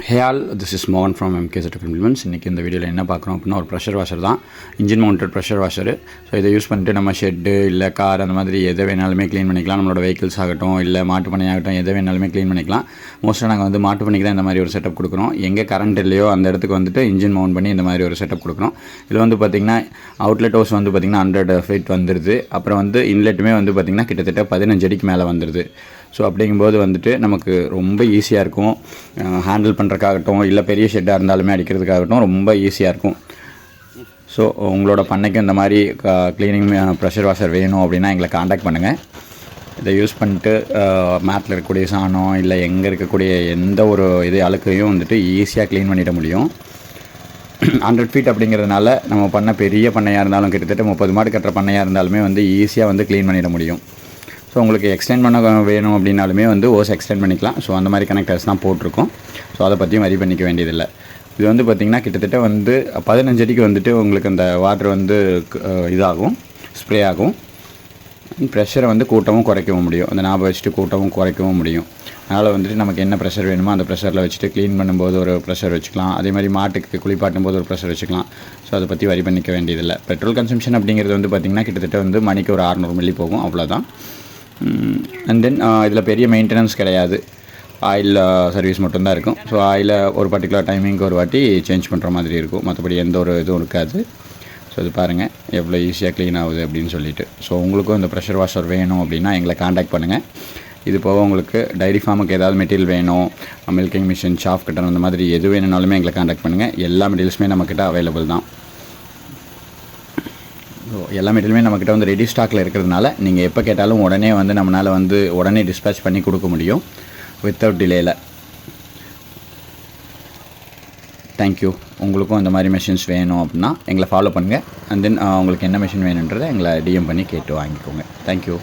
Hey all, this is Mohan from MKZ Implements. இன்றைக்கி இந்த வீடியோவில் என்ன பார்க்குறோம் அப்படின்னா ஒரு ப்ரெஷர் வாஷர் தான், engine mounted pressure washer. So இதை யூஸ் பண்ணிட்டு நம்ம ஷெட்டு இல்லை கார் அந்த மாதிரி எதை வேணாலுமே க்ளீன் பண்ணிக்கலாம். நம்மளோட வெஹிக்கிள்ஸ் ஆகட்டும் இல்லை மாட்டு பண்ணையாகட்டும் எதை வேணாலுமே க்ளீன் பண்ணிக்கலாம். மோஸ்ட்டாக நாங்கள் வந்து மாட்டு பண்ணிக்கு தான் இந்த மாதிரி ஒரு செட்டப் கொடுக்குறோம். எங்கே கரண்ட் இல்லையோ அந்த இடத்துக்கு வந்துட்டு இன்ஜின் மவுண்ட் பண்ணி இந்த மாதிரி ஒரு செட்டப் கொடுக்குறோம். இதில் வந்து பார்த்திங்கன்னா அவுட்லெட் ஹவுஸ் வந்து பார்த்திங்கன்னா 100 feet வந்துடுது. அப்புறம் வந்து இன்லெட்டுமே வந்து பார்த்திங்கன்னா கிட்டத்தட்ட 15 அடிக்கு மேலே வந்துடுது. ஸோ அப்படிங்கும்போது வந்துட்டு நமக்கு ரொம்ப ஈஸியாக இருக்கும் ஹேண்டில் பண்ணுறதுக்காகட்டும் இல்லை பெரிய ஷெட்டாக இருந்தாலுமே அடிக்கிறதுக்காகட்டும் ரொம்ப ஈஸியாக இருக்கும். ஸோ உங்களோட பண்ணைக்கு இந்த மாதிரி க்ளீனிங் ப்ரெஷர் வாஷர் வேணும் அப்படின்னா எங்களை காண்டாக்ட் பண்ணுங்கள். இதை யூஸ் பண்ணிட்டு மேட்டில் இருக்கக்கூடிய சாணம் இல்லை எங்கே இருக்கக்கூடிய எந்த ஒரு அழுக்கையும் வந்துட்டு ஈஸியாக க்ளீன் பண்ணிட முடியும். 100 feet அப்படிங்கிறதுனால நம்ம பண்ண பெரிய பண்ணையாக இருந்தாலும் கிட்டத்தட்ட 30 மாடு கட்டுற பண்ணையாக இருந்தாலுமே வந்து ஈஸியாக வந்து க்ளீன் பண்ணிட முடியும். ஸோ உங்களுக்கு எக்ஸ்டெண்ட் பண்ண வேணும் அப்படின்னாலுமே வந்து ஓஸ் எக்ஸ்டெண்ட் பண்ணிக்கலாம். ஸோ அந்த மாதிரி கனெக்டர்ஸ் தான் போட்டிருக்கோம். ஸோ அதை பற்றியும் வரி பண்ணிக்க வேண்டியதில்லை. இது வந்து பார்த்திங்கன்னா கிட்டத்தட்ட வந்து 15 அடிக்கு வந்துட்டு உங்களுக்கு அந்த வாட்டர் வந்து இதாகும், ஸ்ப்ரே ஆகும். ப்ரெஷரை வந்து கூட்டவும் குறைக்கவும் முடியும். அந்த ஞாபகம் வச்சுட்டு கூட்டவும் குறைக்கவும் முடியும். அதனால் வந்துட்டு நமக்கு என்ன ப்ரெஷர் வேணுமோ அந்த ப்ரெஷரில் வச்சுட்டு க்ளீன் பண்ணும்போது ஒரு ப்ரெஷர் வச்சுக்கலாம். அதே மாதிரி மாட்டுக்கு குளிப்பாட்டும் போது ஒரு ப்ரெஷர் வச்சுக்கலாம். ஸோ அதை பற்றி வரி பண்ணிக்க வேண்டியதில்லை. பெட்ரோல் கன்சம்ஷன் அப்படிங்கிறது வந்து பார்த்திங்கன்னா கிட்டத்தட்ட வந்து மணிக்கு ஒரு 600 மில்லி போகும், அவ்வளோதான். அண்ட் தென் இதில் பெரிய மெயின்டெனன்ஸ் கிடையாது, ஆயில் சர்வீஸ் மட்டும்தான் இருக்கும். ஸோ ஆயிலை ஒரு பர்டிகுலர் டைமிங்க்கு ஒரு வாட்டி சேஞ்ச் பண்ணுற மாதிரி இருக்கும். மற்றபடி எந்த ஒரு இதுவும் இருக்காது. ஸோ இது பாருங்கள் எவ்வளோ ஈஸியாக க்ளீன் ஆகுது அப்படின்னு சொல்லிட்டு. ஸோ உங்களுக்கும் இந்த ப்ரெஷர் வாஷர் வேணும் அப்படின்னா எங்களை காண்டாக்ட் பண்ணுங்கள். இது போக உங்களுக்கு டைரி ஃபார்முக்கு ஏதாவது மெட்டீரியல் வேணும், மில்கிங் மிஷின், ஷாஃப் கட்டர் அந்த மாதிரி எது வேணுனாலுமே எங்களை காண்டாக்ட் பண்ணுங்கள். எல்லா மெட்டீரியல்ஸுமே நம்மக்கிட்ட அவைலபிள் தான். ஸோ எல்லா மெட்டீரியலுமே நம்மக்கிட்ட வந்து ரெடி ஸ்டாக்கில் இருக்கிறதுனால நீங்கள் எப்போ கேட்டாலும் உடனே வந்து நம்மளால் வந்து உடனே டிஸ்பேச் பண்ணி கொடுக்க முடியும் வித்தவுட் டிலேயில். தேங்க்யூ. உங்களுக்கும் இந்த மாதிரி மெஷின்ஸ் வேணும் அப்படின்னா எங்களை ஃபாலோ பண்ணுங்கள். அண்ட் தென் உங்களுக்கு என்ன மெஷின் வேணுன்றதை எங்களை டிஎம் பண்ணி கேட்டு வாங்கிக்கோங்க. தேங்க்யூ.